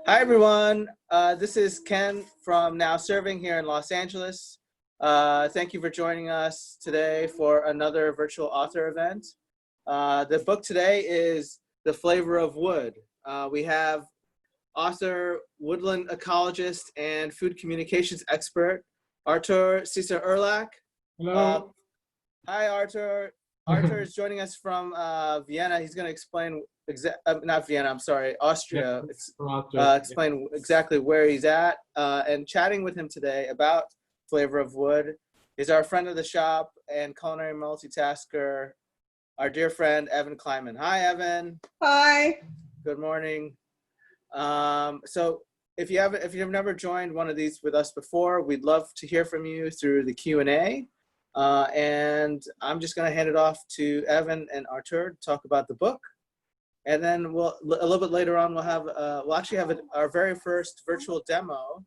Hi, everyone. This is Ken from Now Serving here in Los Angeles. Thank you for joining us today for another virtual author event. The book today is The Flavor of Wood. We have author, woodland ecologist, and food communications expert, Artur Cisar-Erlach. Hello. Hi, Artur. Artur is joining us from Vienna. He's going to explain, not Vienna, I'm sorry, Austria. Explain exactly where he's at. And chatting with him today about Flavor of Wood is our friend of the shop and culinary multitasker, our dear friend, Evan Kleiman. Hi, Evan. Hi. Good morning. So if you've never joined one of these with us before, we'd love to hear from you through the Q&A. And I'm just going to hand it off to Evan and Artur to talk about the book. And then a little bit later on, we'll actually have our very first virtual demo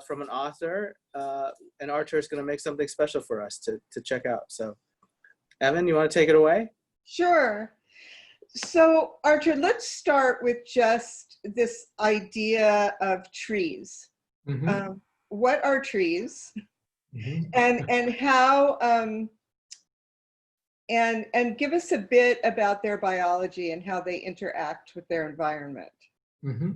from an author. And Artur is going to make something special for us to check out. So Evan, you want to take it away? Sure. So Artur, let's start with just this idea of trees. Mm-hmm. What are trees? Mm-hmm. And how and give us a bit about their biology and how they interact with their environment. Mm-hmm.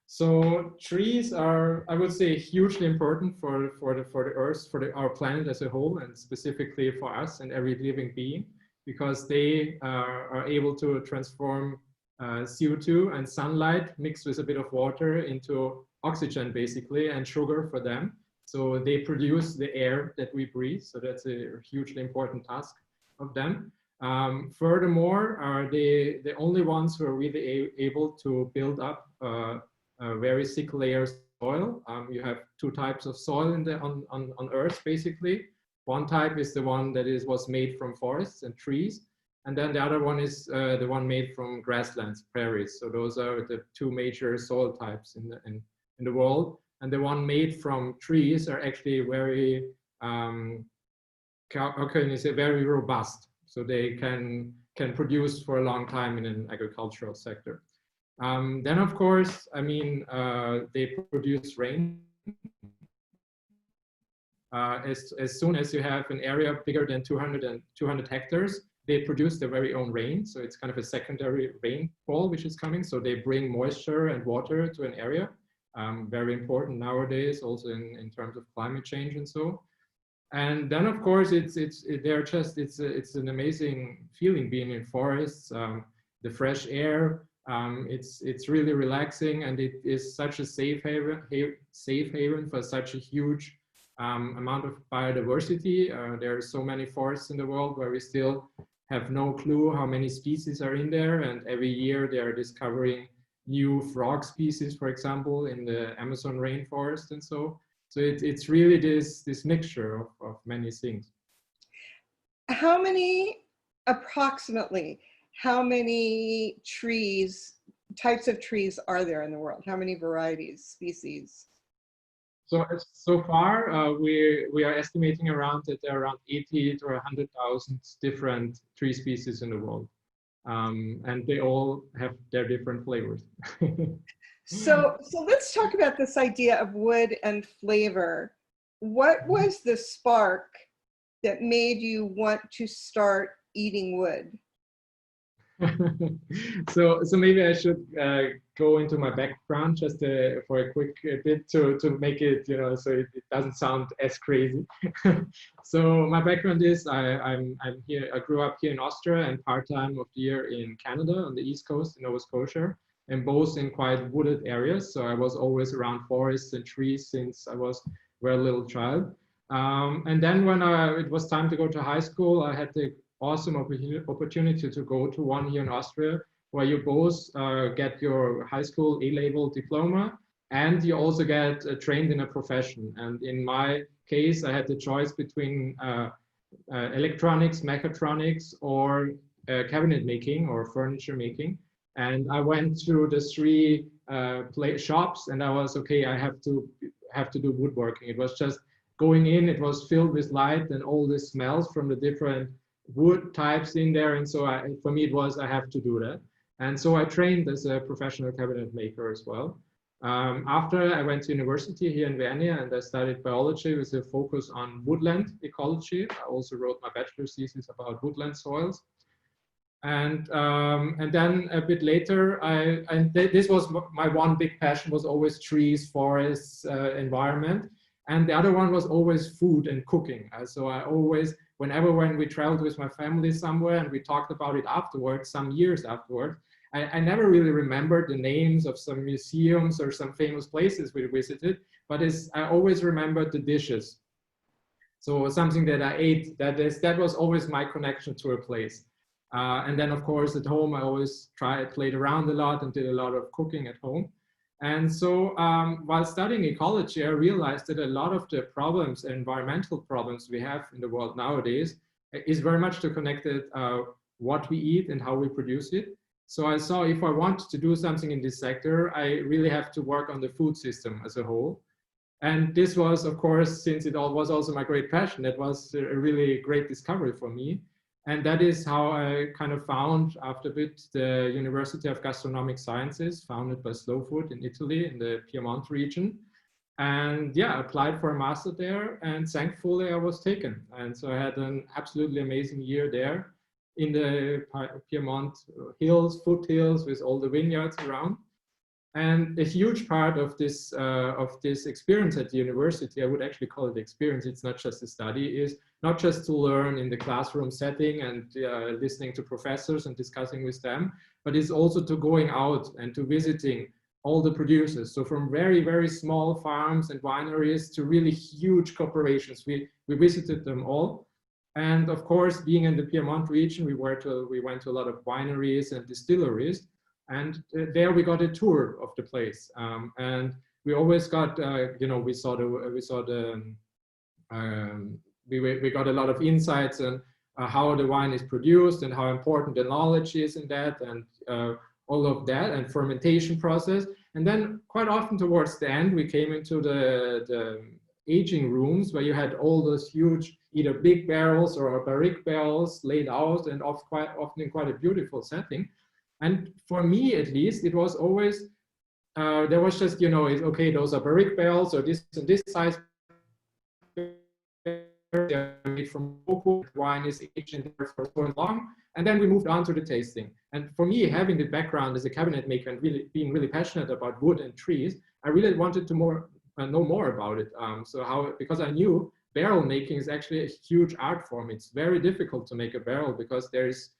So trees are, I would say, hugely important for the Earth, our planet as a whole, and specifically for us and every living being, because they are able to transform CO2 and sunlight mixed with a bit of water into oxygen, basically, and sugar for them. So they produce the air that we breathe. So that's a hugely important task of them. Furthermore, they the only ones who are really able to build up very thick layers of soil. You have two types of soil on Earth, basically. One type is the one that was made from forests and trees. And then the other one is the one made from grasslands, prairies. So those are the two major soil types in the world. And the one made from trees are actually very, how can you say, very robust. So they can produce for a long time in an agricultural sector. Then, of course, I mean, they produce rain. As soon as you have an area bigger than 200 hectares, they produce their very own rain. So it's kind of a secondary rainfall which is coming. So they bring moisture and water to an area. Very important nowadays, also in terms of climate change and so. And then, of course, it's an amazing feeling being in forests, the fresh air. It's really relaxing, and it is such a safe haven for such a huge amount of biodiversity. There are so many forests in the world where we still have no clue how many species are in there, and every year they are discovering new frog species, for example, in the Amazon rainforest and so. So it's really this mixture of many things. Approximately, how many types of trees are there in the world? How many varieties, species? So far, we are estimating that there are around 80 to 100,000 different tree species in the world. And they all have their different flavors. So let's talk about this idea of wood and flavor. What was the spark that made you want to start eating wood? So maybe I should go into my background just for a quick bit to make it, so it doesn't sound as crazy. So my background is I'm here. I grew up here in Austria and part-time of the year in Canada on the East Coast in Nova Scotia, and both in quite wooded areas. So I was always around forests and trees since I was a very little child. And then when it was time to go to high school, I had the awesome opportunity to go to one here in Austria, where you both get your high school A-level diploma, and you also get trained in a profession. And in my case, I had the choice between electronics, mechatronics, or cabinet making or furniture making. And I went through the three shops, and I was okay. I have to do woodworking. It was just going in. It was filled with light and all the smells from the different wood types in there, and so for me it was I have to do that. And so I trained as a professional cabinet maker as well. After I went to university here in Vienna and I studied biology with a focus on woodland ecology. I also wrote my bachelor's thesis about woodland soils. And then a bit later, this was my one big passion, was always trees, forests, environment. And the other one was always food and cooking. So I always, when we traveled with my family somewhere and we talked about it afterwards, some years afterwards, I never really remembered the names of some museums or some famous places we visited, but I always remembered the dishes. So something that I ate, that was always my connection to a place. And then, of course, at home, I always played around a lot and did a lot of cooking at home. And so while studying ecology, I realized that a lot of the problems, environmental problems we have in the world nowadays is very much connected what we eat and how we produce it. So I saw if I want to do something in this sector, I really have to work on the food system as a whole. And this was, of course, since it was also my great passion, that was a really great discovery for me. And that is how I kind of found, after a bit, the University of Gastronomic Sciences, founded by Slow Food in Italy, in the Piedmont region. And yeah, I applied for a master there, and thankfully I was taken. And so I had an absolutely amazing year there in the Piedmont hills, foothills, with all the vineyards around. And a huge part of this experience at the university, I would actually call it experience, it's not just a study, is not just to learn in the classroom setting and listening to professors and discussing with them, but it's also to going out and to visiting all the producers. So from very, very small farms and wineries to really huge corporations, we visited them all. And of course, being in the Piedmont region, we went to a lot of wineries and distilleries. And there we got a tour of the place, and we always got, we got a lot of insights on how the wine is produced and how important the knowledge is in that, and all of that, and fermentation process. And then quite often towards the end, we came into the aging rooms where you had all those huge, either big barrels or barrique barrels laid out, and quite often in quite a beautiful setting. And for me, at least, it was always, there was just, okay, those are barrique barrels, or this and this size. They're made from cocoa, wine is aged in there for so long. And then we moved on to the tasting. And for me, having the background as a cabinet maker and really being really passionate about wood and trees, I really wanted to know more about it. Because I knew barrel making is actually a huge art form. It's very difficult to make a barrel because there is,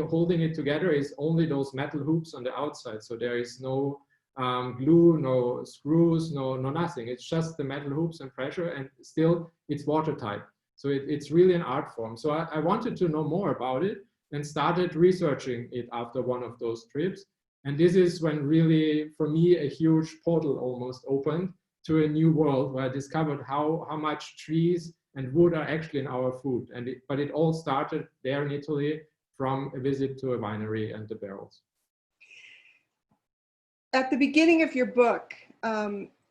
holding it together is only those metal hoops on the outside. So there is no glue, no screws, no nothing. It's just the metal hoops and pressure, and still it's watertight. So it's really an art form. So I wanted to know more about it and started researching it after one of those trips. And this is when really, for me, a huge portal almost opened to a new world where I discovered how much trees and wood are actually in our food. But it all started there in Italy, from a visit to a winery and the barrels. At the beginning of your book,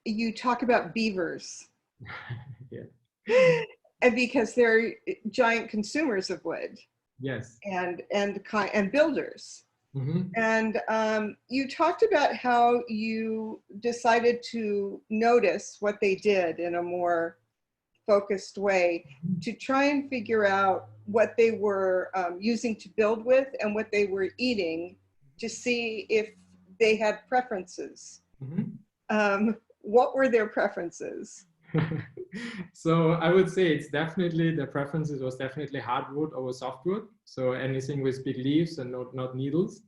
you talk about beavers. Yeah. And because they're giant consumers of wood. Yes. And builders. Mm-hmm. And you talked about how you decided to notice what they did in a more focused way to try and figure out what they were using to build with and what they were eating to see if they had preferences. Mm-hmm. What were their preferences? So I would say the preferences was definitely hardwood over softwood. So anything with big leaves and not needles,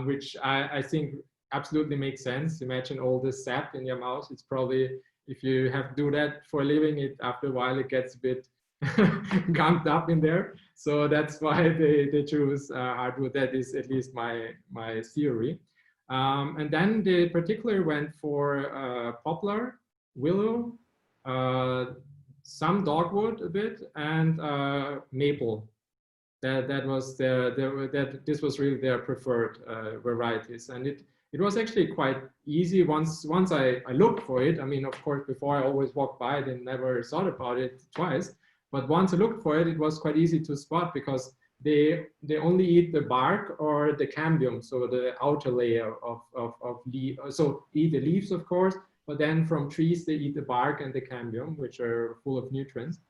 which I think absolutely makes sense. Imagine all the sap in your mouth. It's probably, if you have to do that for a living, after a while it gets a bit gunked up in there. So that's why they choose hardwood. That is at least my theory. And then they particularly went for poplar, willow, some dogwood a bit, and maple. This was really their preferred varieties, and it was actually quite easy once I looked for it. I mean, of course, before I always walked by it and never thought about it twice. But once I looked for it, it was quite easy to spot because they only eat the bark or the cambium, so the outer layer of leaf. So eat the leaves, of course, but then from trees they eat the bark and the cambium, which are full of nutrients.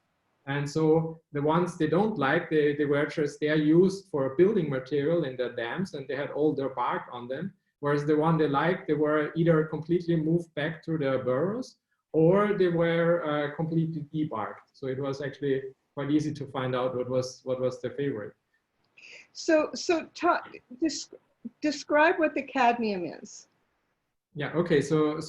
And so the ones they don't like, they were just, they are used for building material in the dams, and they had all their bark on them. Whereas the one they liked, they were either completely moved back to their burrows, or they were completely debarked. So it was actually quite easy to find out what was their favorite. So describe what the cadmium is. Yeah, okay, so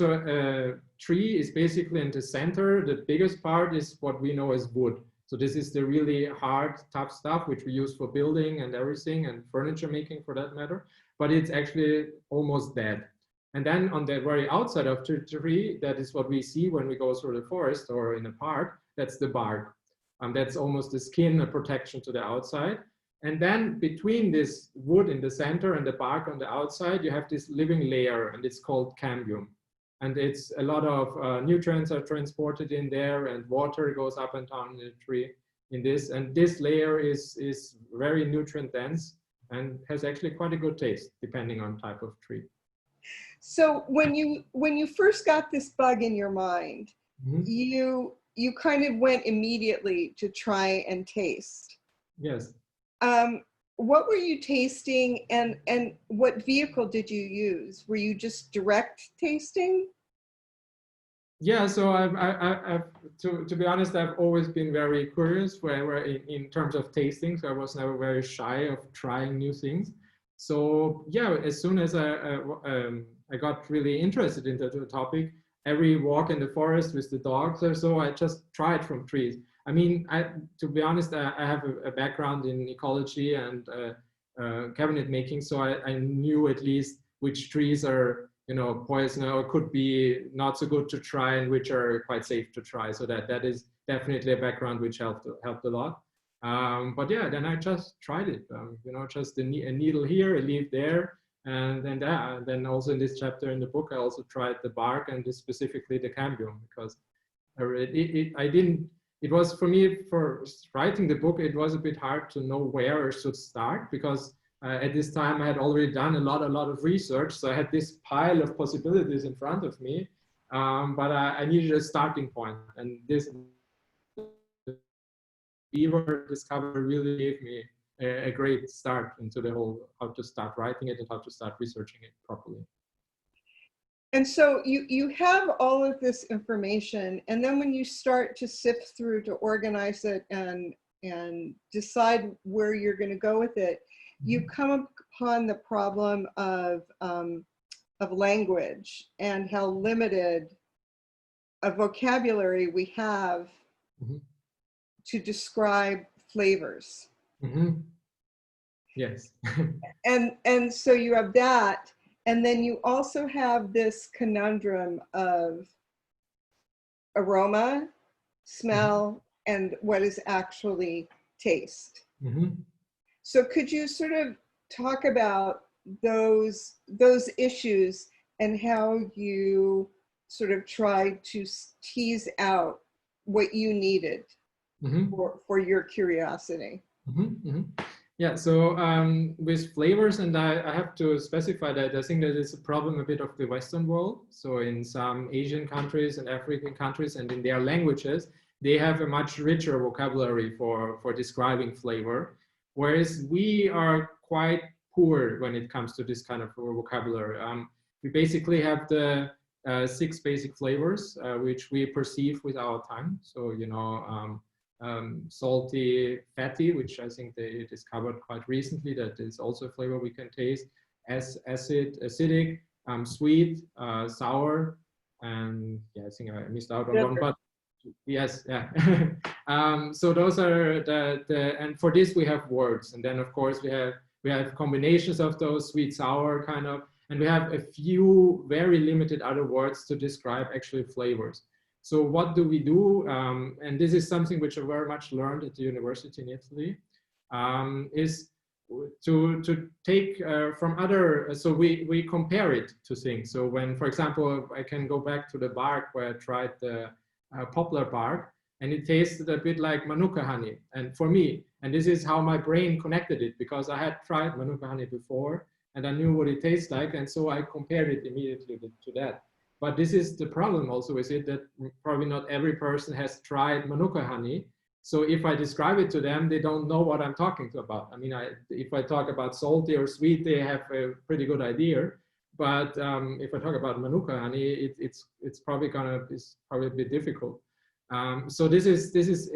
tree is basically in the center. The biggest part is what we know as wood. So this is the really hard, tough stuff which we use for building and everything, and furniture making for that matter, but it's actually almost dead. And then on the very outside of the tree, that is what we see when we go through the forest or in a park, that's the bark. That's almost the skin, a protection to the outside. And then between this wood in the center and the bark on the outside, you have this living layer, and it's called cambium. And it's a lot of nutrients are transported in there, and water goes up and down in the tree in this. And this layer is very nutrient dense and has actually quite a good taste, depending on type of tree. So when you first got this bug in your mind, you kind of went immediately to try and taste. Yes. What were you tasting, and what vehicle did you use? Were you just direct tasting? Yeah, so I've to be honest, I've always been very curious wherever in terms of tasting. So I was never very shy of trying new things. So yeah, as soon as I got really interested in the topic, every walk in the forest with the dogs or so, I just tried from trees. I mean, to be honest, I have a background in ecology and cabinet making, so I knew at least which trees are, you know, poison or could be not so good to try, and which are quite safe to try. So that is definitely a background which helped a lot. But yeah, then I just tried it. You know, just a needle here, a leaf there, and then also in this chapter in the book, I also tried the bark and specifically the cambium, because I didn't. It was for me, for writing the book, it was a bit hard to know where I should start, because at this time I had already done a lot of research. So I had this pile of possibilities in front of me, but I needed a starting point. And this beaver discovery really gave me a great start into the whole, how to start writing it and how to start researching it properly. And so you have all of this information, and then when you start to sift through to organize it and decide where you're going to go with it, you come upon the problem of language and how limited a vocabulary we have to describe flavors. Yes. and so you have that. And then you also have this conundrum of aroma, smell, and what is actually taste. So could you sort of talk about those issues and how you sort of tried to tease out what you needed for your curiosity? Yeah, so with flavors, and I have to specify that I think that it's a problem a bit of the Western world. So in some Asian countries and African countries and in their languages, they have a much richer vocabulary for describing flavor, whereas we are quite poor when it comes to this kind of vocabulary. We basically have the 6 basic flavors, which we perceive with our tongue. So, you know, salty, fatty, which I think they discovered quite recently that is also a flavor we can taste, acidic, sweet, sour, and yeah, I think I missed out on one, but yes, yeah. So those are and for this we have words, and then of course we have combinations of those, sweet, sour kind of, and we have a few very limited other words to describe actually flavors. So what do we do? And this is something which I very much learned at the university in Italy, is to take from other, so we compare it to things. So when, for example, I can go back to the bark where I tried the poplar bark. and it tasted a bit like Manuka honey. And for me, and this is how my brain connected it, because I had tried Manuka honey before and I knew what it tastes like. And so I compared it immediately to that. But this is the problem also with it, that probably not every person has tried Manuka honey. So if I describe it to them, they don't know what I'm talking about. I mean, if I talk about salty or sweet, they have a pretty good idea. But if I talk about Manuka honey, it's probably a bit difficult. So this is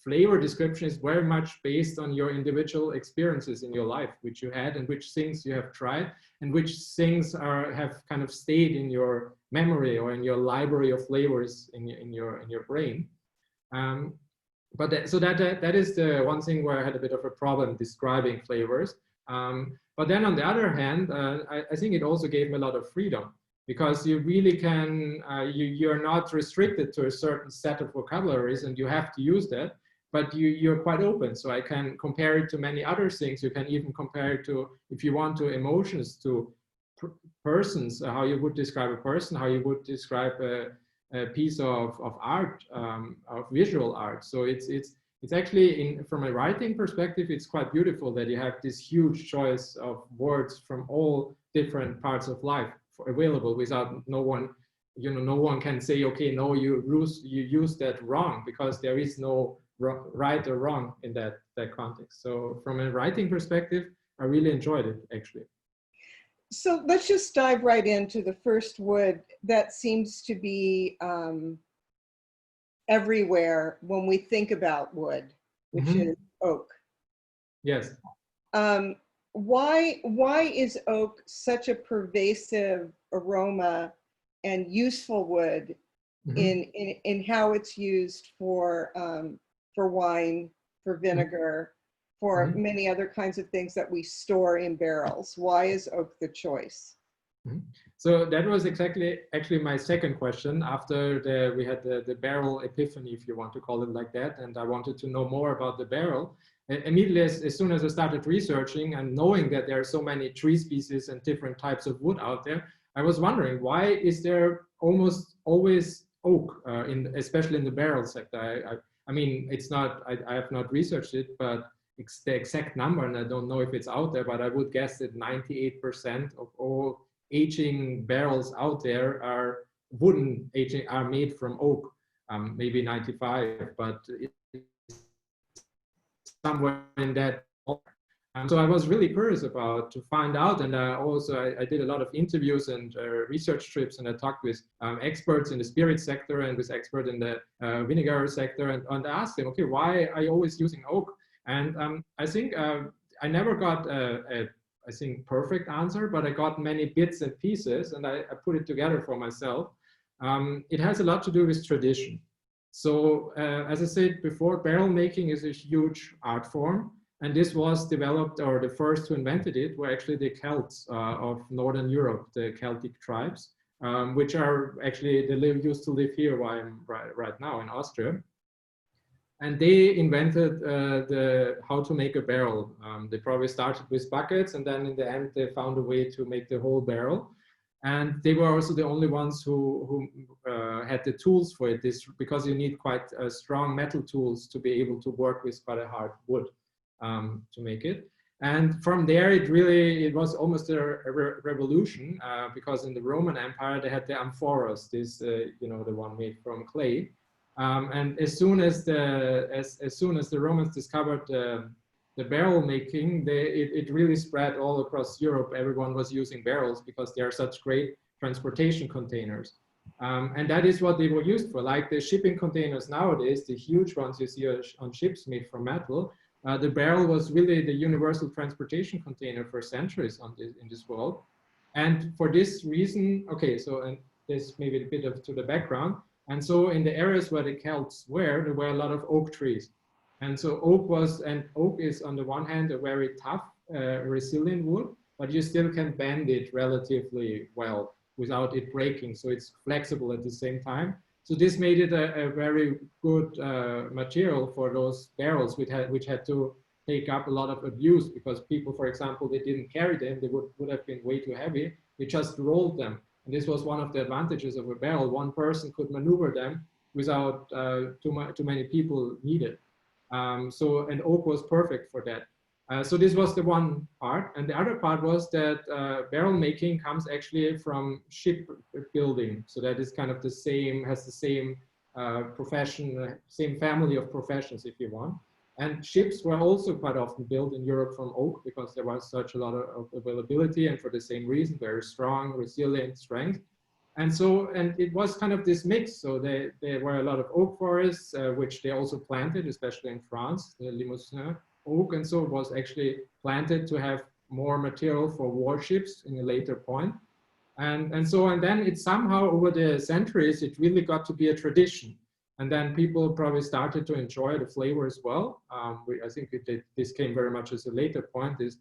flavor description is very much based on your individual experiences in your life, which you had and which things you have tried and which things have kind of stayed in your memory or in your library of flavors in your brain. So that is the one thing where I had a bit of a problem describing flavors. But then on the other hand, I think it also gave me a lot of freedom, because you really can, you're not restricted to a certain set of vocabularies and you have to use that, but you're quite open. So I can compare it to many other things. You can even compare it to, if you want, to emotions, to persons, how you would describe a person, how you would describe a piece of art, of visual art. So it's actually, from a writing perspective, it's quite beautiful that you have this huge choice of words from all different parts of life available, without no one can say, okay, no, you use that wrong, because there is no right or wrong in that context. So from a writing perspective, I really enjoyed it, actually. So let's just dive right into the first wood that seems to be everywhere when we think about wood, which is oak. Yes. Why is oak such a pervasive aroma and useful wood in how it's used for wine, for vinegar, for many other kinds of things that we store in barrels? Why is oak the choice? So that was actually my second question after we had the barrel epiphany, if you want to call it like that, and I wanted to know more about the barrel. Immediately, as soon as I started researching and knowing that there are so many tree species and different types of wood out there, I was wondering, why is there almost always oak, especially in the barrel sector? I mean, it's not, I have not researched it, but it's the exact number, and I don't know if it's out there, but I would guess that 98% of all aging barrels out there are wooden aging, are made from oak, maybe 95, but it's somewhere in that. So I was really curious to find out, and I did a lot of interviews and research trips, and I talked with experts in the spirit sector and with experts in the vinegar sector, and I asked them, okay, why are you always using oak? And I think I never got I think perfect answer, but I got many bits and pieces, and I put it together for myself. It has a lot to do with tradition. So as I said before, barrel making is a huge art form. And this was developed, or the first who invented it were actually the Celts of Northern Europe, the Celtic tribes, which are actually, used to live here where I'm right now in Austria. And they invented how to make a barrel. They probably started with buckets, and then in the end, they found a way to make the whole barrel. And they were also the only ones who had the tools for it, because you need quite strong metal tools to be able to work with quite a hard wood. To make it. And from there, it was almost a revolution, because in the Roman Empire, they had the amphoras, the one made from clay. And as soon as the Romans discovered the barrel making, it really spread all across Europe. Everyone was using barrels because they are such great transportation containers. And that is what they were used for. Like the shipping containers nowadays, the huge ones you see on ships made from metal, the barrel was really the universal transportation container for centuries in this world. And for this reason, okay, so, and this maybe a bit to the background. And so in the areas where the Celts were, there were a lot of oak trees. And so oak is on the one hand a very tough, resilient wood, but you still can bend it relatively well without it breaking. So it's flexible at the same time. So this made it a very good material for those barrels, which had to take up a lot of abuse, because people, for example, they didn't carry them, they would have been way too heavy, they just rolled them. And this was one of the advantages of a barrel. One person could maneuver them without too many people needed. And oak was perfect for that. So this was the one part. And the other part was that barrel making comes actually from ship building. So that is kind of the same, has the same profession, same family of professions, if you want. And ships were also quite often built in Europe from oak because there was such a lot of availability, and for the same reason, very strong, resilient strength. And so, and it was kind of this mix. So there were a lot of oak forests, which they also planted, especially in France, the Limousin oak. And so it was actually planted to have more material for warships in a later point. And then it somehow over the centuries, it really got to be a tradition. And then people probably started to enjoy the flavor as well. I think this came very much as a later point, this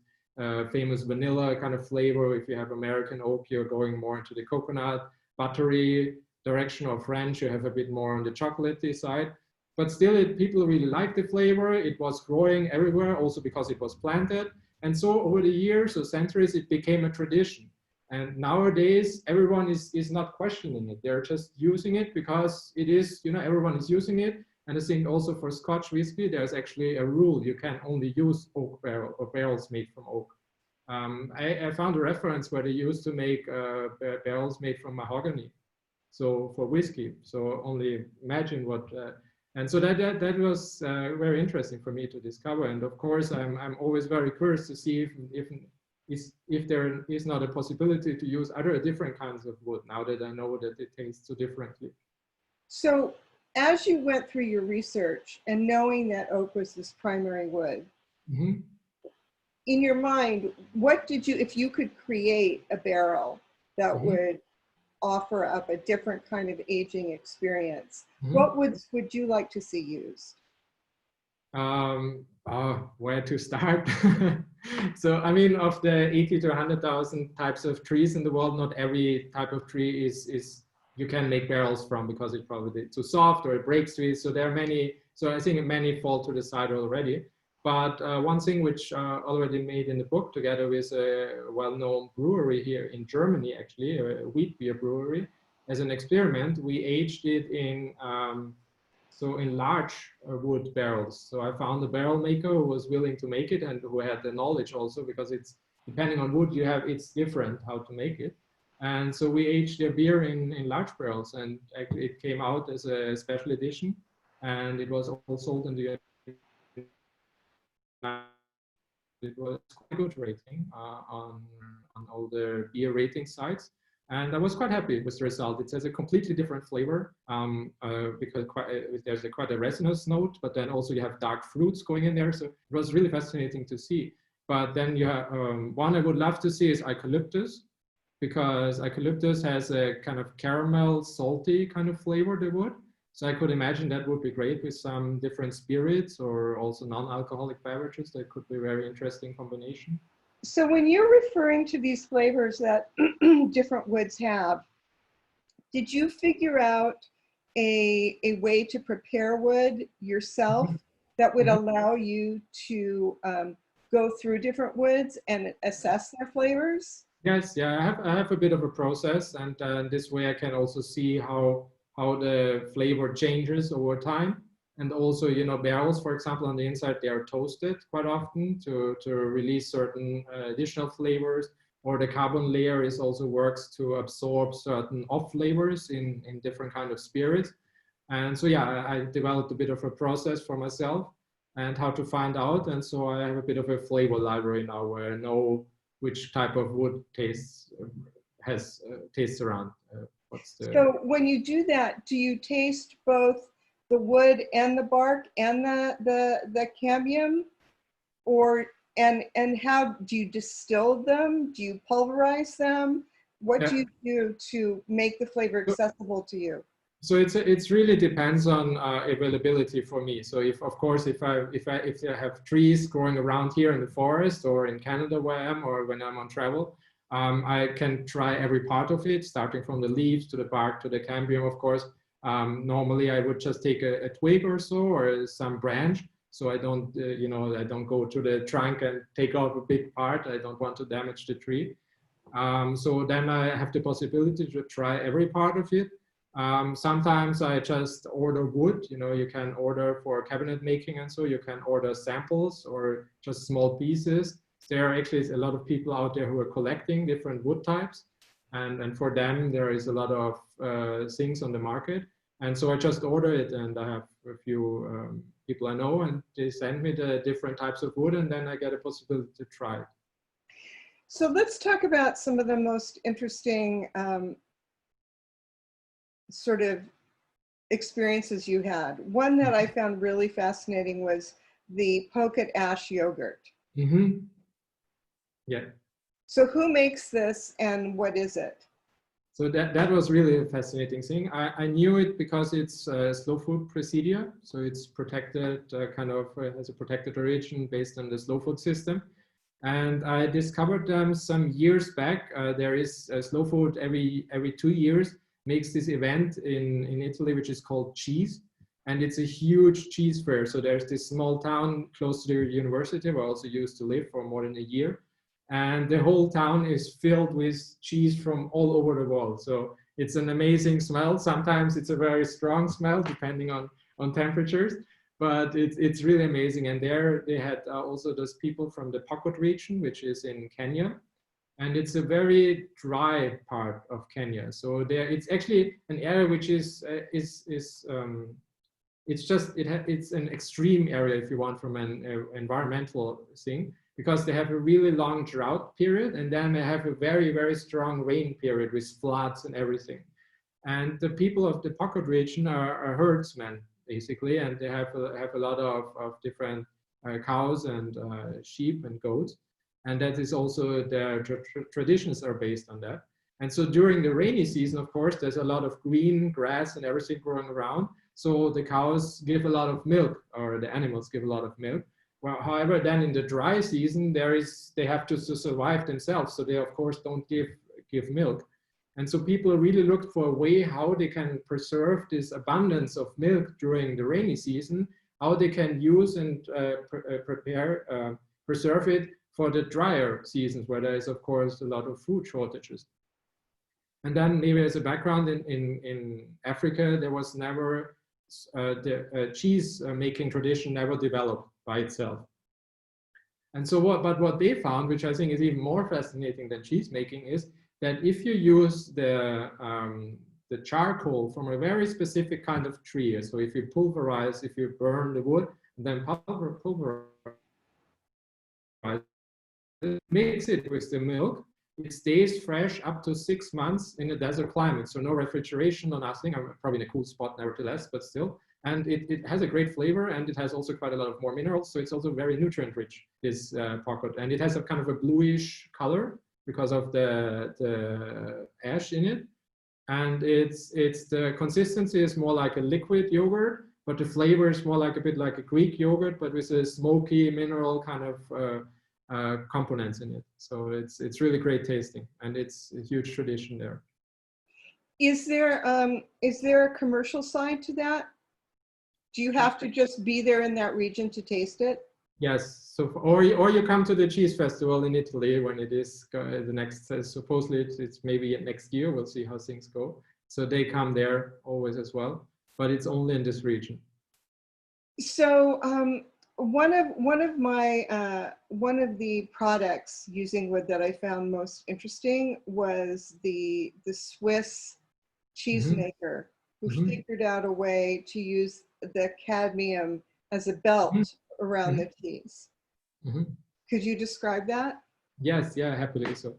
famous vanilla kind of flavor. If you have American oak, you're going more into the coconut, buttery direction, or French, you have a bit more on the chocolatey side. But still, people really liked the flavor. It was growing everywhere, also because it was planted. And so over the years or centuries, it became a tradition. And nowadays, everyone is not questioning it. They're just using it because it is, everyone is using it. And I think also for Scotch whiskey, there's actually a rule. You can only use oak barrel or barrels made from oak. I found a reference where they used to make barrels made from mahogany. So for whiskey, so only imagine what, and so that was very interesting for me to discover. And of course, I'm always very curious to see if there is not a possibility to use different kinds of wood now that I know that it tastes so differently. So as you went through your research and knowing that oak was this primary wood, Mm-hmm. in your mind, what did you, if you could create a barrel that Mm-hmm. would offer up a different kind of aging experience, Mm-hmm. what woods would you like to see used? Where to start? So, I mean, of the 80 to 100,000 types of trees in the world, not every type of tree is you can make barrels from because it's probably too soft or it breaks trees. So there are many, so I think many fall to the side already. But one thing which already made in the book together with a well-known brewery here in Germany, actually, a wheat beer brewery, as an experiment, we aged it in in large wood barrels. So I found a barrel maker who was willing to make it and who had the knowledge also, because it's depending on wood it's different how to make it. And so we aged their beer in large barrels, and it came out as a special edition, and it was all sold in the United States. It was quite a good rating on all the beer rating sites. And I was quite happy with the result. It has a completely different flavor because there's quite a resinous note, but then also you have dark fruits going in there. So it was really fascinating to see. But then you have one I would love to see is eucalyptus, because eucalyptus has a kind of caramel, salty kind of flavor, the wood. So I could imagine that would be great with some different spirits or also non-alcoholic beverages. That could be a very interesting combination. So when you're referring to these flavors that different woods have, did you figure out a way to prepare wood yourself that would allow you to go through different woods and assess their flavors? Yes, yeah, I have a bit of a process, and this way I can also see how the flavor changes over time. And also, barrels, for example, on the inside, they are toasted quite often to release certain additional flavors, or the carbon layer also works to absorb certain off flavors in different kind of spirits. And so, yeah, I developed a bit of a process for myself and how to find out. And so I have a bit of a flavor library now where I know which type of wood tastes around. So when you do that, do you taste both the wood and the bark and the cambium, and how do you distill them? Do you pulverize them? What do you do to make the flavor accessible to you? So it's really depends on availability for me. So if I have trees growing around here in the forest or in Canada where I am, or when I'm on travel, I can try every part of it, starting from the leaves to the bark to the cambium, of course. Normally I would just take a twig or so, or some branch. So I don't, I don't go to the trunk and take off a big part. I don't want to damage the tree. So then I have the possibility to try every part of it. Sometimes I just order wood. You know, you can order for cabinet making, and so you can order samples or just small pieces. There are actually a lot of people out there who are collecting different wood types, and for them there is a lot of things on the market. And so I just order it, and I have a few people I know, and they send me the different types of wood, and then I get a possibility to try it. So let's talk about some of the most interesting sort of experiences you had. One that I found really fascinating was the pocket ash yogurt. Mm-hmm. Yeah. So who makes this and what is it? So that was really a fascinating thing. I knew it because it's slow food procedure. So it's protected, kind of has a protected origin based on the slow food system. And I discovered them some years back. There is slow food every 2 years makes this event in Italy, which is called Cheese. And it's a huge cheese fair. So there's this small town close to the university where I also used to live for more than a year. And the whole town is filled with cheese from all over the world. So it's an amazing smell. Sometimes it's a very strong smell depending on temperatures, but it's really amazing. And there they had also those people from the Pokot region, which is in Kenya. And it's a very dry part of Kenya. So there, it's actually an area which is it's just, it's an extreme area if you want from an environmental thing, because they have a really long drought period, and then they have a very, very strong rain period with floods and everything. And the people of the Pokot region are herdsmen, basically, and they have a lot of different cows and sheep and goats. And that is also their traditions are based on that. And so during the rainy season, of course, there's a lot of green grass and everything growing around. So the cows give a lot of milk, or the animals give a lot of milk. Well, however, then in the dry season, they have to survive themselves. So they, of course, don't give milk. And so people really looked for a way how they can preserve this abundance of milk during the rainy season, how they can use and preserve it for the drier seasons, where there is, of course, a lot of food shortages. And then maybe as a background, in Africa, there was never, the cheese making tradition never developed by itself. And so what they found, which I think is even more fascinating than cheese making, is that if you use the charcoal from a very specific kind of tree, so if you pulverize, if you burn the wood, and then pulverize, mix it with the milk, it stays fresh up to 6 months in a desert climate. So no refrigeration or nothing. I'm probably in a cool spot nevertheless, but still. And it has a great flavor, and it has also quite a lot of more minerals. So it's also very nutrient rich, this Pokot. And it has a kind of a bluish color because of the ash in it. And the consistency is more like a liquid yogurt, but the flavor is more like a bit like a Greek yogurt, but with a smoky mineral kind of components in it. So it's really great tasting, and it's a huge tradition there. Is there a commercial side to that? Do you have to just be there in that region to taste it? Yes. So, or you come to the cheese festival in Italy when it is the next. Supposedly it's maybe next year. We'll see how things go. So they come there always as well, but it's only in this region. So one of the products using wood that I found most interesting was the Swiss cheesemaker, who figured out a way to use the cadmium as a belt around the cheese. Could you describe that? Yes, yeah, happily so.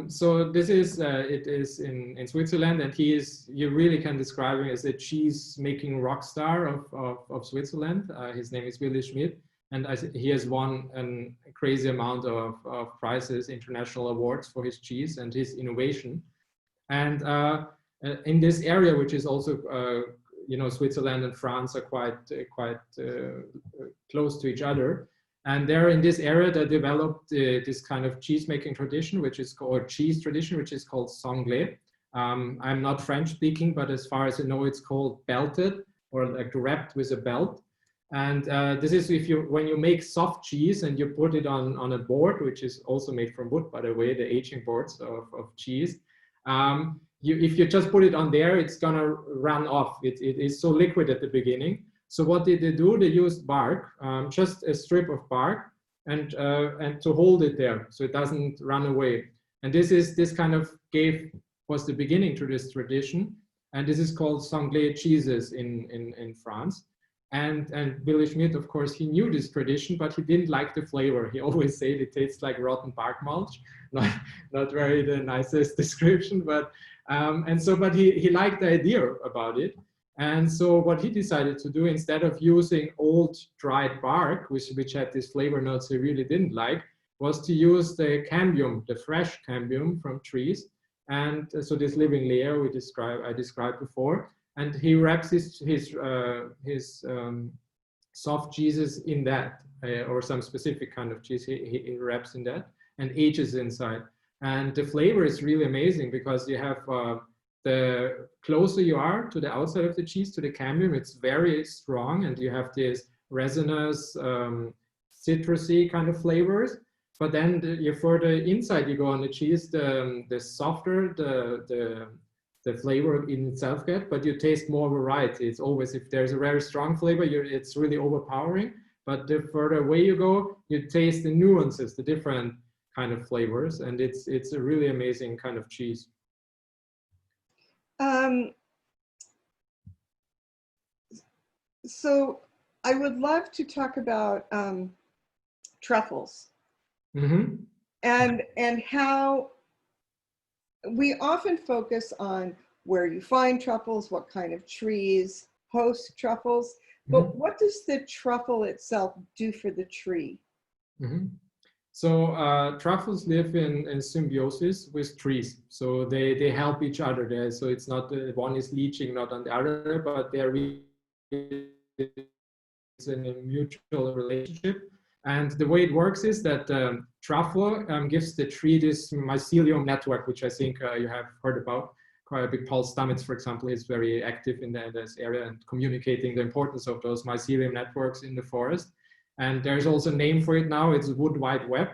So this is it is in Switzerland, and you really can describe him as a cheese making rock star of Switzerland. His name is Willy Schmidt, and he has won a crazy amount of prizes, international awards for his cheese and his innovation. And in this area, which is also Switzerland and France are quite close to each other. And there in this area, they developed this kind of cheese making tradition, which is called sanglé. I'm not French speaking, but as far as I know, it's called belted, or like wrapped with a belt. And this is when you make soft cheese and you put it on a board, which is also made from wood, by the way, the aging boards of cheese. if you just put it on there, it's gonna run off. It is so liquid at the beginning. So what did they do? They used bark, just a strip of bark, and to hold it there so it doesn't run away. And this kind of was the beginning to this tradition. And this is called sanglé cheeses in France. And Billy Schmidt, of course, he knew this tradition, but he didn't like the flavor. He always said it tastes like rotten bark mulch. Not very the nicest description, but but he liked the idea about it. And so what he decided to do, instead of using old dried bark, which had this flavor notes he really didn't like, was to use the cambium, the fresh cambium from trees. And so this living layer I described before, and he wraps his soft cheeses in that, or some specific kind of cheese he wraps in that and ages inside. And the flavor is really amazing because you have the closer you are to the outside of the cheese, to the cambium, it's very strong, and you have this resinous, citrusy kind of flavors. But then the further inside you go on the cheese, the softer the flavor in itself gets, but you taste more variety. It's always, if there's a very strong flavor, it's really overpowering. But the further away you go, you taste the nuances, the different kind of flavors, and it's a really amazing kind of cheese. So I would love to talk about truffles. Mm-hmm. And how we often focus on where you find truffles, what kind of trees host truffles, but Mm-hmm. what does the truffle itself do for the tree? Mm-hmm. So truffles live in symbiosis with trees. So they help each other there. So it's not one is leaching not on the other, but they're really in a mutual relationship. And the way it works is that truffle gives the tree this mycelium network, which I think you have heard about quite a bit. Paul Stamets, for example, is very active in this area and communicating the importance of those mycelium networks in the forest. And there's also a name for it now. It's wood wide web,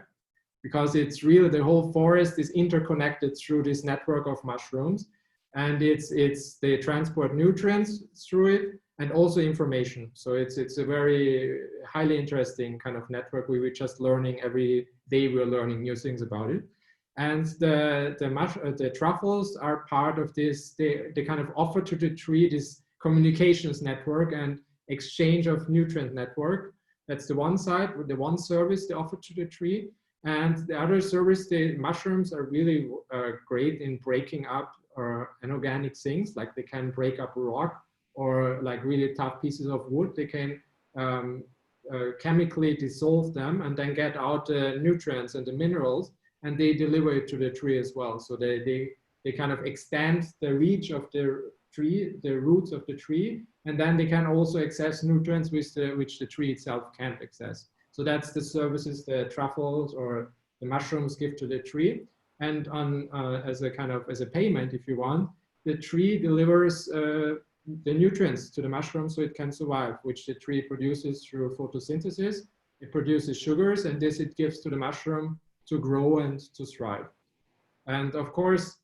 because it's really the whole forest is interconnected through this network of mushrooms. And they transport nutrients through it, and also information. So it's a very highly interesting kind of network. We were just learning every day, we're learning new things about it. And the truffles are part of this, they kind of offer to the tree this communications network and exchange of nutrient network. That's the one side, the one service they offer to the tree. And the other service, the mushrooms are really great in breaking up inorganic things, like they can break up rock, or like really tough pieces of wood. They can chemically dissolve them and then get out the nutrients and the minerals, and they deliver it to the tree as well. So they kind of extend the reach of the tree, the roots of the tree, and then they can also access nutrients which the tree itself can't access. So that's the services the truffles or the mushrooms give to the tree. And as a payment, if you want, the tree delivers the nutrients to the mushroom so it can survive, which the tree produces through photosynthesis. It produces sugars, and this it gives to the mushroom to grow and to thrive. And of course,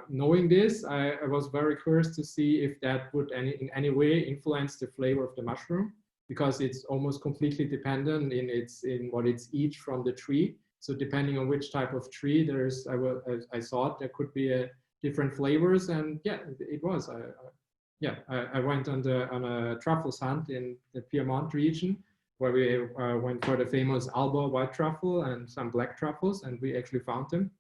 knowing this, I was very curious to see if that would in any way influence the flavor of the mushroom, because it's almost completely dependent in what it's eats from the tree. So depending on which type of tree, I thought there could be different flavors, and yeah, it was. I went on a truffles hunt in the Piedmont region, where we went for the famous Alba white truffle and some black truffles, and we actually found them.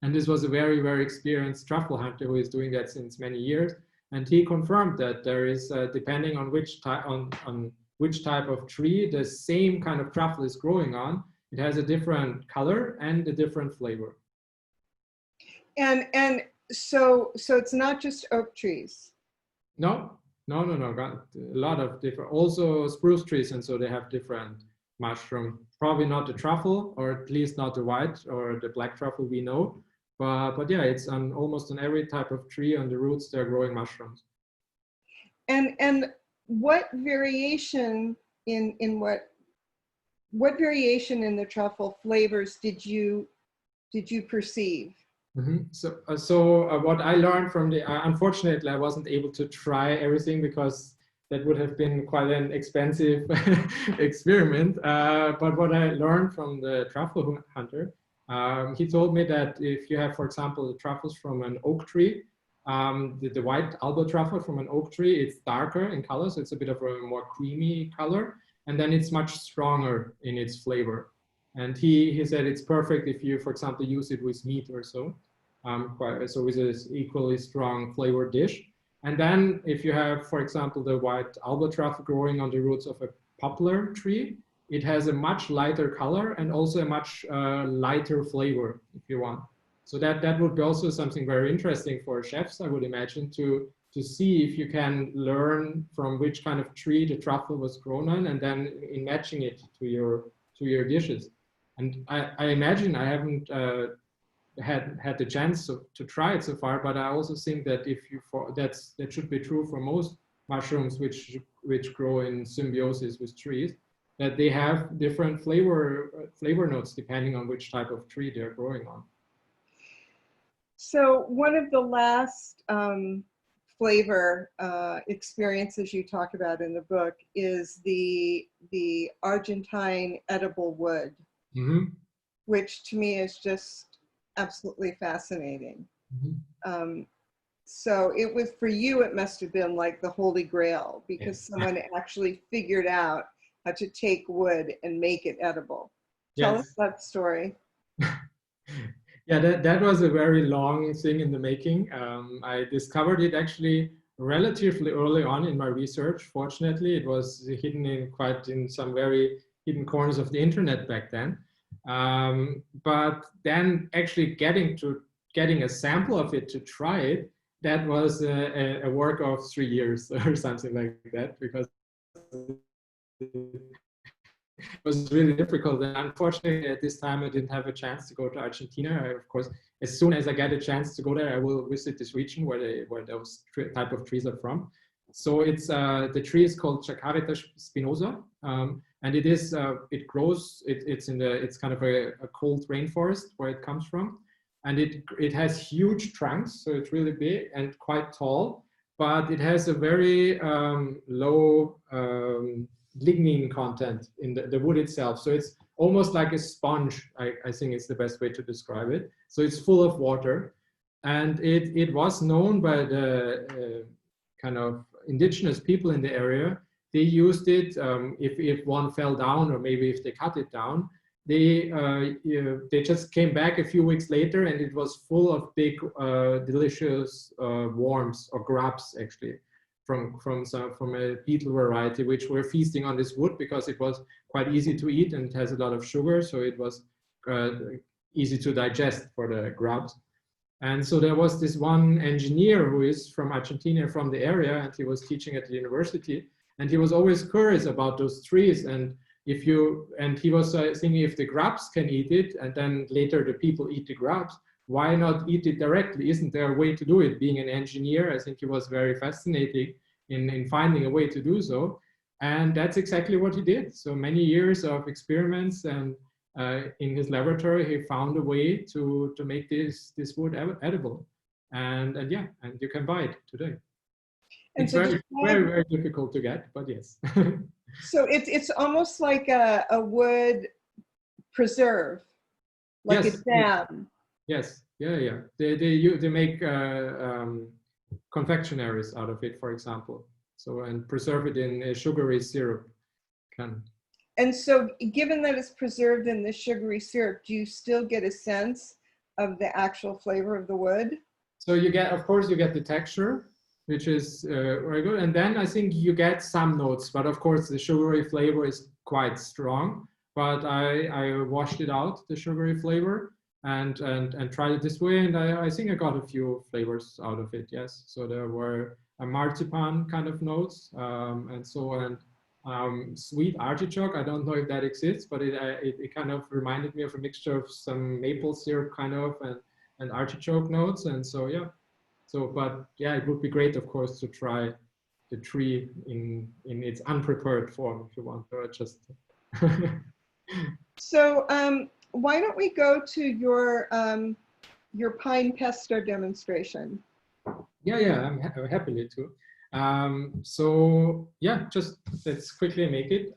And this was a very, very experienced truffle hunter who is doing that since many years. And he confirmed that there is, depending on which type of tree the same kind of truffle is growing on, it has a different color and a different flavor. And so it's not just oak trees. No. Got a lot of different, also spruce trees, and so they have different mushroom. Probably not the truffle, or at least not the white or the black truffle we know. But yeah, it's almost on every type of tree on the roots they're growing mushrooms. And what variation what variation in the truffle flavors did you perceive? So what I learned from the, unfortunately, I wasn't able to try everything because that would have been quite an expensive experiment. But what I learned from the truffle hunter, he told me that if you have, for example, the truffles from an oak tree, the white alba truffle from an oak tree, it's darker in color, so it's a bit of a more creamy color, and then it's much stronger in its flavor. And he said it's perfect if you, for example, use it with meat or so. So with an equally strong flavored dish. And then if you have, for example, the white alba truffle growing on the roots of a poplar tree, it has a much lighter color and also a much lighter flavor, if you want. So that would be also something very interesting for chefs, I would imagine, to see if you can learn from which kind of tree the truffle was grown on, and then in matching it to your dishes. And I imagine, I haven't had the chance to try it so far, but I also think that if you that should be true for most mushrooms which grow in symbiosis with trees, that they have different flavor notes depending on which type of tree they're growing on. So one of the last flavor experiences you talk about in the book is the Argentine edible wood, which to me is just absolutely fascinating. So it was, for you, it must have been like the Holy Grail, because someone actually figured out how to take wood and make it edible. Tell us that story. Yeah, that was a very long thing in the making. I discovered it actually relatively early on in my research. Fortunately, it was hidden in some very hidden corners of the internet back then. But then actually getting a sample of it to try it, that was a work of 3 years or something like that, because it was really difficult. And unfortunately, at this time, I didn't have a chance to go to Argentina. Of course, as soon as I get a chance to go there, I will visit this region where those type of trees are from. So it's the tree is called Chacareta spinosa, and it is it grows. It's kind of a cold rainforest where it comes from, and it has huge trunks, so it's really big and quite tall, but it has a very low lignin content in the wood itself. So it's almost like a sponge, I think is the best way to describe it. So it's full of water, and it was known by the kind of indigenous people in the area. They used it if one fell down, or maybe if they cut it down. They just came back a few weeks later, and it was full of big, delicious worms or grubs, actually, from a beetle variety, which were feasting on this wood because it was quite easy to eat and it has a lot of sugar, so it was easy to digest for the grubs. And so there was this one engineer who is from Argentina, from the area, and he was teaching at the university, and he was always curious about those trees. And he was thinking, if the grubs can eat it, and then later the people eat the grubs, why not eat it directly? Isn't there a way to do it? Being an engineer, I think he was very fascinating in finding a way to do so. And that's exactly what he did. So many years of experiments, and in his laboratory, he found a way to make this wood edible. And yeah, and you can buy it today. And it's very, very, very difficult to get, but yes. So it's almost like a wood preserve, like yes. a jam. Yes, yeah. They make confectionaries out of it, for example. So, and preserve it in a sugary syrup. And so, given that it's preserved in the sugary syrup, do you still get a sense of the actual flavor of the wood? So you get, of course, you get the texture, which is very good. And then I think you get some notes, but of course the sugary flavor is quite strong. But I washed it out, the sugary flavor, and tried it this way. And I think I got a few flavors out of it, yes. So there were a marzipan kind of notes, and so on. Sweet artichoke, I don't know if that exists, but it kind of reminded me of a mixture of some maple syrup kind of and artichoke notes. And so, yeah. So, but yeah, it would be great, of course, to try the tree in its unprepared form, if you want, or just. So why don't we go to your your pine pesto demonstration? Yeah, I'm happily to. So yeah, just let's quickly make it.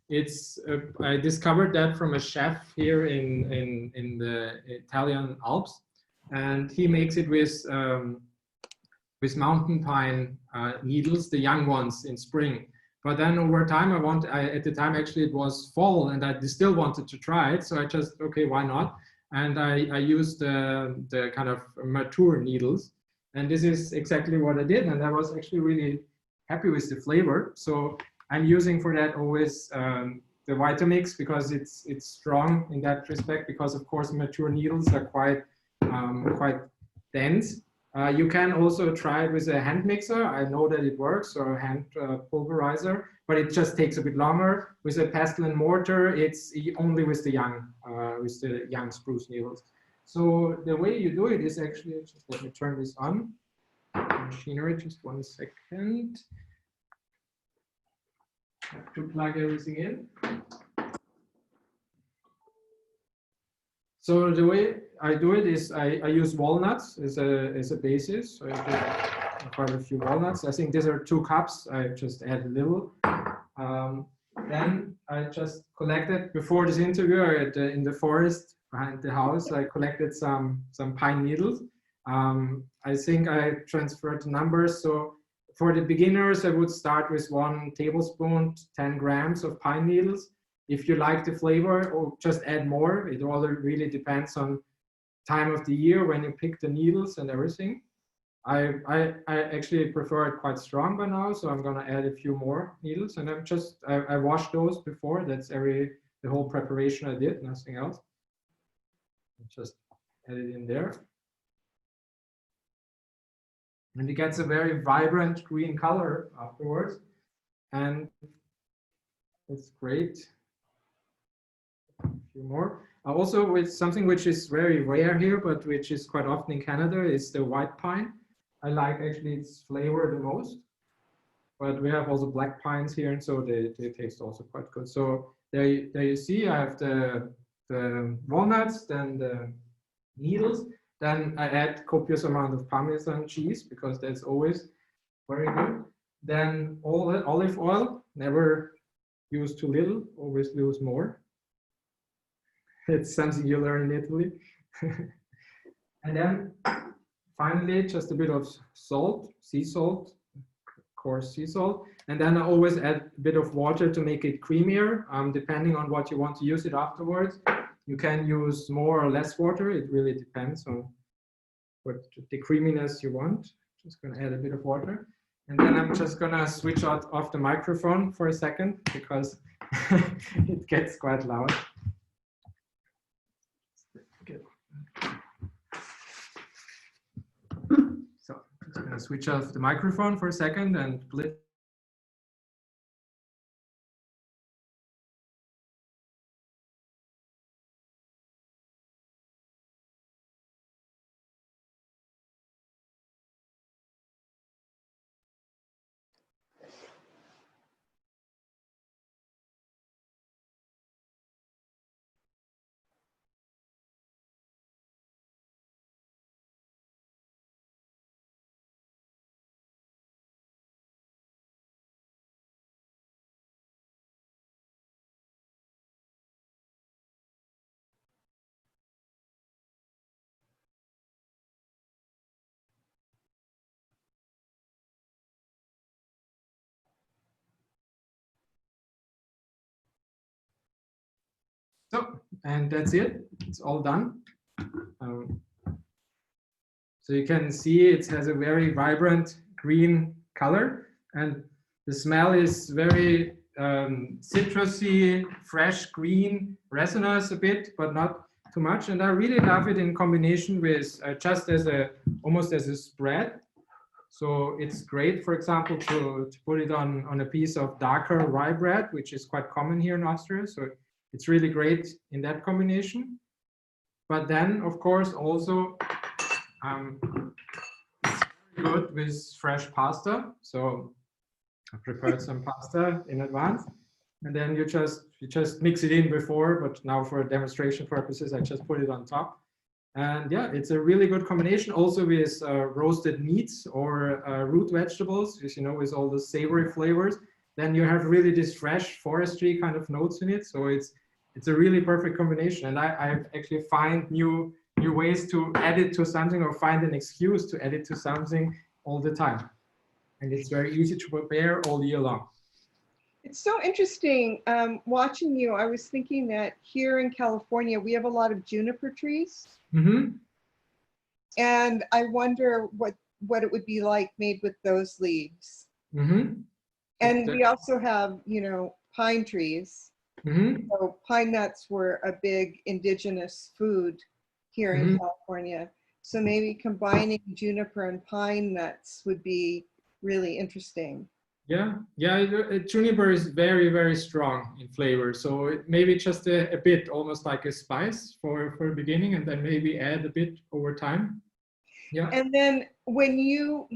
It's I discovered that from a chef here in the Italian Alps, and he makes it with mountain pine needles, the young ones in spring. But then over time, at the time actually it was fall, and I still wanted to try it. So I just, okay, why not? And I used the kind of mature needles. And this is exactly what I did. And I was actually really happy with the flavor. So I'm using for that always the Vitamix, because it's strong in that respect, because of course mature needles are quite dense. You can also try it with a hand mixer. I know that it works, or a hand pulverizer, but it just takes a bit longer. With a pestle and mortar, it's only with the young spruce needles. So the way you do it is actually, just let me turn this on. Machinery, just 1 second. I have to plug everything in. So the way I do it is I use walnuts as a basis. So I do quite a few walnuts. I think these are 2 cups. I just add a little. Then I just collected, before this interview, in the forest behind the house, I collected some pine needles. I think I transferred the numbers. So for the beginners, I would start with 1 tablespoon, 10 grams of pine needles. If you like the flavor, or just add more. It all really depends on time of the year when you pick the needles and everything. I actually prefer it quite strong by now, so I'm gonna add a few more needles, and I washed those before. That's the whole preparation I did, nothing else. Just add it in there. And it gets a very vibrant green color afterwards, and it's great. A few more. Also, with something which is very rare here, but which is quite often in Canada, is the white pine. I like actually its flavor the most, but we have also black pines here, and so they taste also quite good. So there you see, I have the walnuts, then the needles, then I add copious amount of Parmesan cheese, because that's always very good. Then olive oil, never use too little, always use more. It's something you learn in Italy. And then finally, just a bit of salt, sea salt, coarse sea salt. And then I always add a bit of water to make it creamier, depending on what you want to use it afterwards. You can use more or less water. It really depends on what the creaminess you want. Just gonna add a bit of water. And then I'm just gonna switch off the microphone for a second, because it gets quite loud. So I'm just going to switch off the microphone for a second and split. So, and that's it. It's all done. So you can see it has a very vibrant green color, and the smell is very citrusy, fresh green, resinous a bit, but not too much. And I really love it in combination with just almost as a spread. So it's great, for example, to put it on a piece of darker rye bread, which is quite common here in Austria. So it's really great in that combination. But then, of course, also it's very good with fresh pasta. So I prepared some pasta in advance, and then you just mix it in before. But now, for demonstration purposes, I just put it on top. And yeah, it's a really good combination also with roasted meats or root vegetables, because, you know, with all the savory flavors. Then you have really this fresh forestry kind of notes in it. So it's a really perfect combination. And I actually find new ways to add it to something, or find an excuse to add it to something all the time. And it's very easy to prepare all year long. It's so interesting watching you. I was thinking that here in California, we have a lot of juniper trees. Mm-hmm. And I wonder what it would be like made with those leaves. Mm-hmm. And we also have, you know, pine trees. Mm-hmm. So pine nuts were a big indigenous food here in California. So maybe combining juniper and pine nuts would be really interesting. Yeah, juniper is very, very strong in flavor. So maybe just a bit, almost like a spice for the beginning, and then maybe add a bit over time. Yeah. And then when you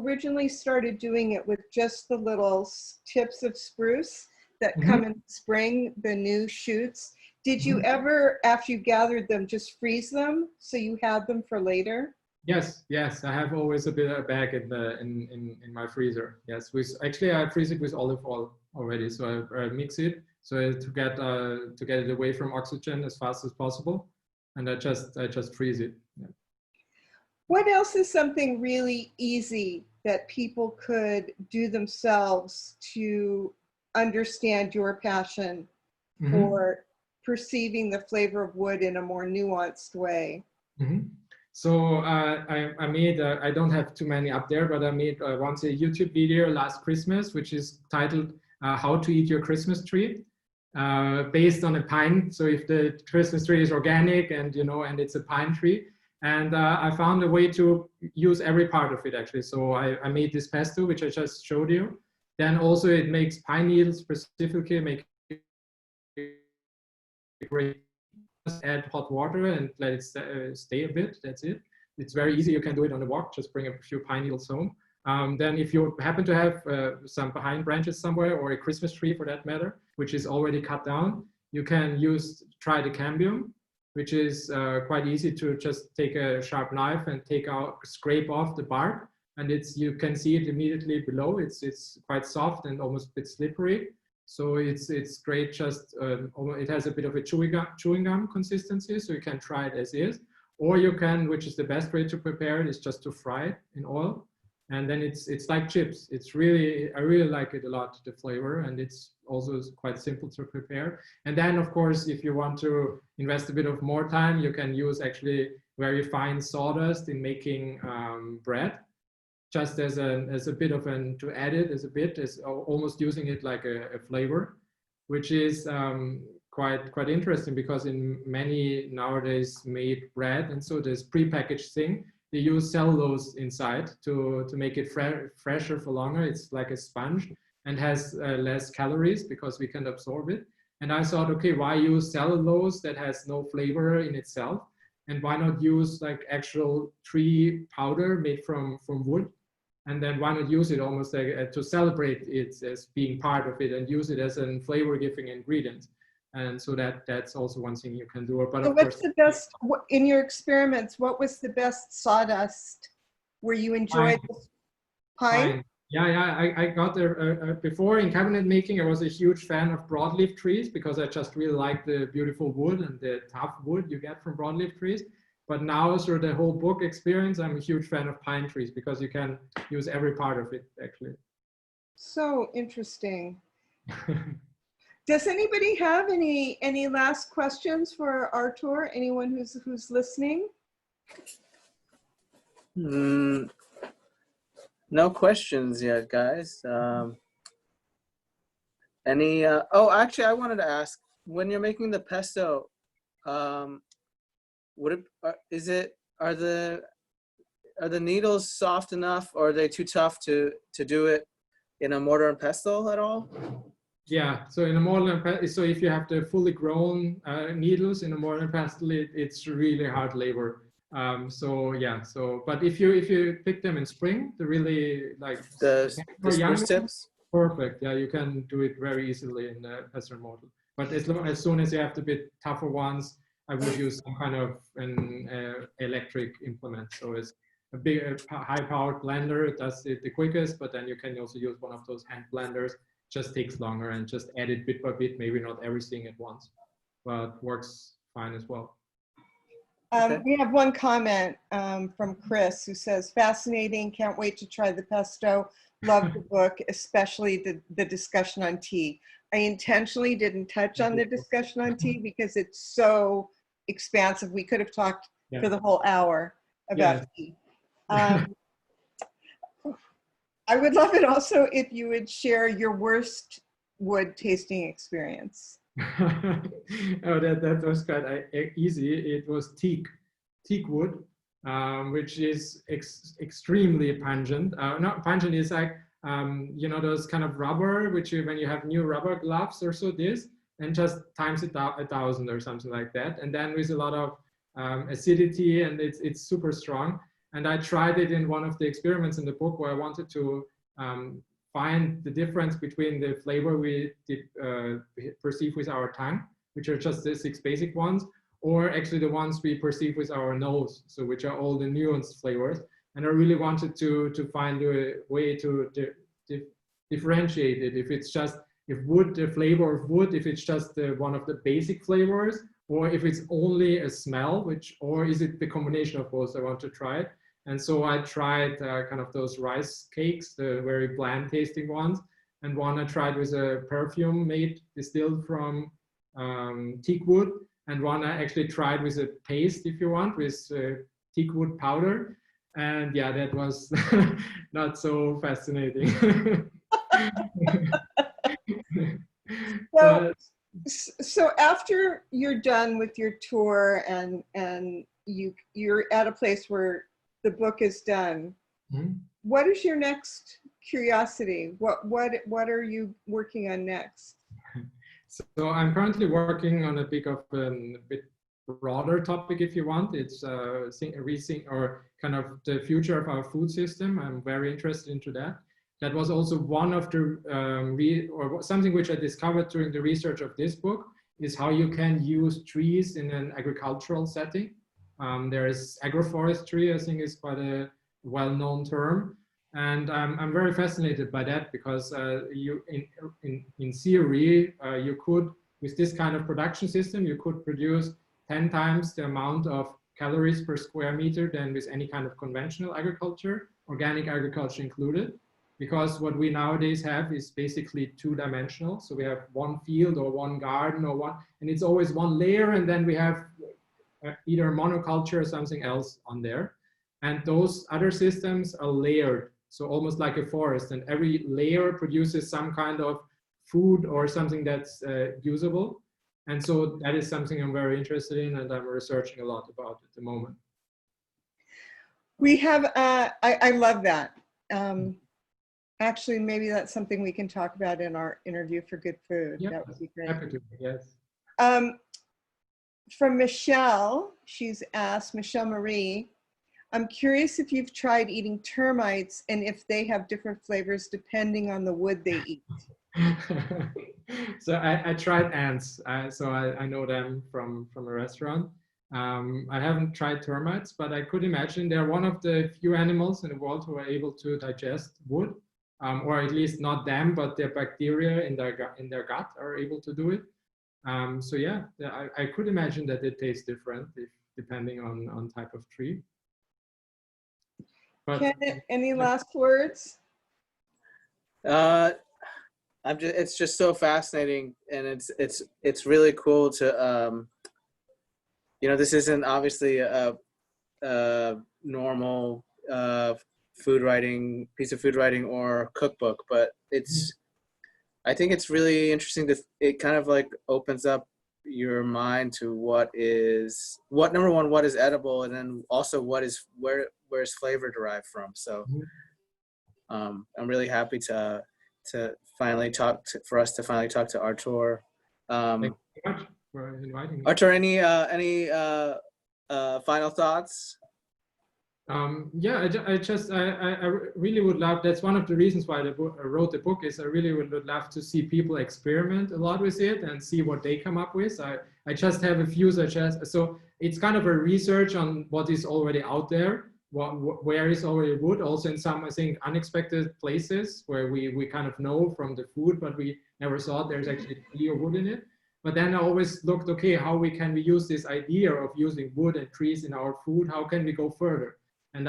originally started doing it with just the little tips of spruce that come in spring, the new shoots, did you ever, after you gathered them, just freeze them so you had them for later? Yes, I have always a bag in my freezer. Yes, actually I freeze it with olive oil already, so I mix it so to get it away from oxygen as fast as possible, and I just freeze it. Yeah. What else is something really easy that people could do themselves to understand your passion for perceiving the flavor of wood in a more nuanced way? So I made, I don't have too many up there, but I made once a YouTube video last Christmas, which is titled How to Eat Your Christmas Tree, based on a pine. So if the Christmas tree is organic and, you know, and it's a pine tree. And I found a way to use every part of it, actually. So I made this pesto, which I just showed you. Then also it makes pine needles specifically, make great. Just add hot water and let it stay a bit. That's it. It's very easy. You can do it on a walk. Just bring a few pine needles home. Then if you happen to have some pine branches somewhere, or a Christmas tree for that matter, which is already cut down, you can try the cambium, which is quite easy to just take a sharp knife and scrape off the bark. And you can see it immediately below. It's quite soft and almost a bit slippery. So it's great. Just it has a bit of a chewing gum consistency, so you can try it as is, or you can, which is the best way to prepare it, is just to fry it in oil, and then it's like chips. I really like it a lot, the flavor, and it's also quite simple to prepare. And then of course, if you want to invest a bit of more time, you can use actually very fine sawdust in making bread. Just as a bit of to add it as almost using it like a flavor, which is quite interesting, because in many nowadays made bread, and so this prepackaged thing, they use cellulose inside to make it fresher for longer. It's like a sponge and has less calories because we can absorb it. And I thought, okay, why use cellulose that has no flavor in itself? And why not use like actual tree powder made from wood? And then why not use it almost like, to celebrate it as being part of it, and use it as a flavor-giving ingredient. And so that's also one thing you can do. But so of what's course, the best, in your experiments, what was the best sawdust where you enjoyed pine? Yeah, I got there before in cabinet making. I was a huge fan of broadleaf trees because I just really like the beautiful wood and the tough wood you get from broadleaf trees. But now through the whole book experience, I'm a huge fan of pine trees because you can use every part of it, actually. So interesting. Does anybody have any last questions for Artur? Anyone who's listening? No questions yet, guys. Oh, actually, I wanted to ask, when you're making the pesto, are the needles soft enough, or are they too tough to do it in a mortar and pestle at all? Yeah, so in a mortar and pestle, so if you have the fully grown needles in a mortar and pestle, it's really hard labor. But if you pick them in spring, they're really like the spruce tips. Perfect. Yeah, you can do it very easily in the pestle mortar. But as soon as you have the bit tougher ones, I would use some kind of an electric implement. So it's a big, high-powered blender. It does it the quickest, but then you can also use one of those hand blenders. Just takes longer and just add it bit by bit, maybe not everything at once, but works fine as well. Okay. We have one comment from Chris who says, fascinating, can't wait to try the pesto. Love the book, especially the discussion on tea. I intentionally didn't touch on the discussion on tea because it's so expansive. We could have talked for the whole hour about tea. I would love it also if you would share your worst wood tasting experience. Oh, that was quite easy. It was teak wood, which is extremely pungent. Not pungent, is like, you know, those kind of rubber, which you, when you have new rubber gloves or so, this, and just times it 1,000 or something like that. And then with a lot of acidity, and it's super strong. And I tried it in one of the experiments in the book where I wanted to find the difference between the flavor we perceive with our tongue, which are just the 6 basic ones, or actually the ones we perceive with our nose, so which are all the nuanced flavors. And I really wanted to find a way to differentiate it. If it's just, if wood, the flavor of wood, if it's just one of the basic flavors, or if it's only a smell, or is it the combination of both? I want to try it. And so I tried kind of those rice cakes, the very bland tasting ones. And one I tried with a perfume distilled from teak wood. And one I actually tried with a paste, if you want, with teak wood powder. And yeah, that was not so fascinating. So after you're done with your tour and you're at a place where the book is done, what is your next curiosity? What are you working on next? So I'm currently working on a bit broader topic, if you want. It's rethink or kind of the future of our food system. I'm very interested into that. That was also one of the something which I discovered during the research of this book, is how you can use trees in an agricultural setting. There is agroforestry, I think is quite a well-known term. And I'm very fascinated by that, because in theory, you could, with this kind of production system, you could produce 10 times the amount of calories per square meter than with any kind of conventional agriculture, organic agriculture included. Because what we nowadays have is basically 2-dimensional. So we have one field or one garden or one, and it's always one layer, and then we have either monoculture or something else on there. And those other systems are layered, so almost like a forest, and every layer produces some kind of food or something that's usable. And so that is something I'm very interested in, and I'm researching a lot about at the moment. We have, I love that. Actually, maybe that's something we can talk about in our interview for Good Food. Yep. That would be great. Happy to, yes. From Michelle, she's asked, Michelle Marie, I'm curious if you've tried eating termites and if they have different flavors depending on the wood they eat. So I tried ants, so I know them from a restaurant. I haven't tried termites, but I could imagine they're one of the few animals in the world who are able to digest wood, or at least not them, but their bacteria in their gut are able to do it. So yeah, I could imagine that it tastes different depending on type of tree. But any last words? It's just so fascinating, and it's really cool to you know, this isn't obviously a normal piece of food writing or cookbook, but I think it's really interesting it kind of like opens up your mind to what is edible, and then also where's flavor derived from. So I'm really happy to finally talk to Artur. Thank you very much for inviting me. Artur, any final thoughts? Yeah, I really would love, that's one of the reasons why I wrote the book, is I really would love to see people experiment a lot with it and see what they come up with. I just have a few suggestions. So it's kind of a research on what is already out there, where is already wood, also in some, I think, unexpected places where we kind of know from the food, but we never thought there's actually tree or wood in it. But then I always looked, okay, how can we use this idea of using wood and trees in our food? How can we go further? And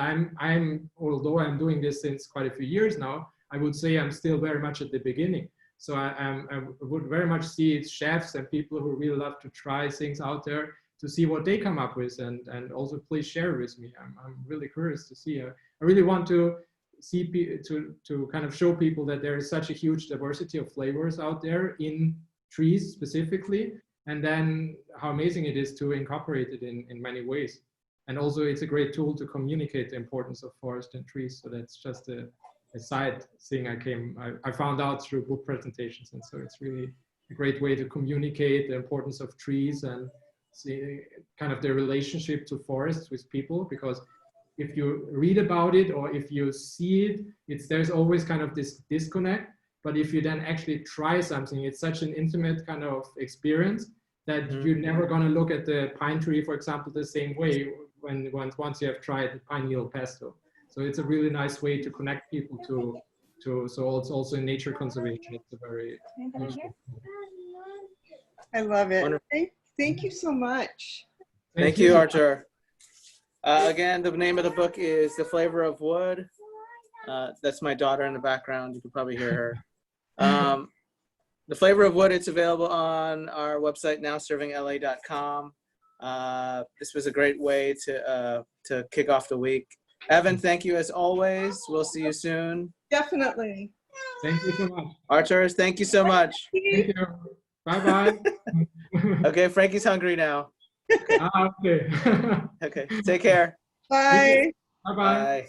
although I'm doing this since quite a few years now, I would say I'm still very much at the beginning. So I would very much see chefs and people who really love to try things out there to see what they come up with, and also please share with me. I'm really curious to see. I really want to see to kind of show people that there is such a huge diversity of flavors out there in trees specifically, and then how amazing it is to incorporate it in many ways. And also it's a great tool to communicate the importance of forest and trees. So that's just a side thing I found out through book presentations. And so it's really a great way to communicate the importance of trees and see kind of their relationship to forests with people. Because if you read about it or if you see it, there's always kind of this disconnect. But if you then actually try something, it's such an intimate kind of experience that you're never going to look at the pine tree, for example, the same way once you have tried the pine needle pesto. So it's a really nice way to connect people to so it's also in nature conservation. It's a very useful. I love it. Wonderful. Thank you so much. Thank you, Artur. Again, the name of the book is The Flavor of Wood. That's my daughter in the background. You can probably hear her. The Flavor of Wood, it's available on our website, nowservingla.com. This was a great way to kick off the week. Evan, thank you as always. We'll see you soon. Definitely. Thank you so much. Artur, thank you so much. Thank you. Bye-bye. Okay, Frankie's hungry now. Okay. Okay, take care. Bye. Bye-bye. Bye.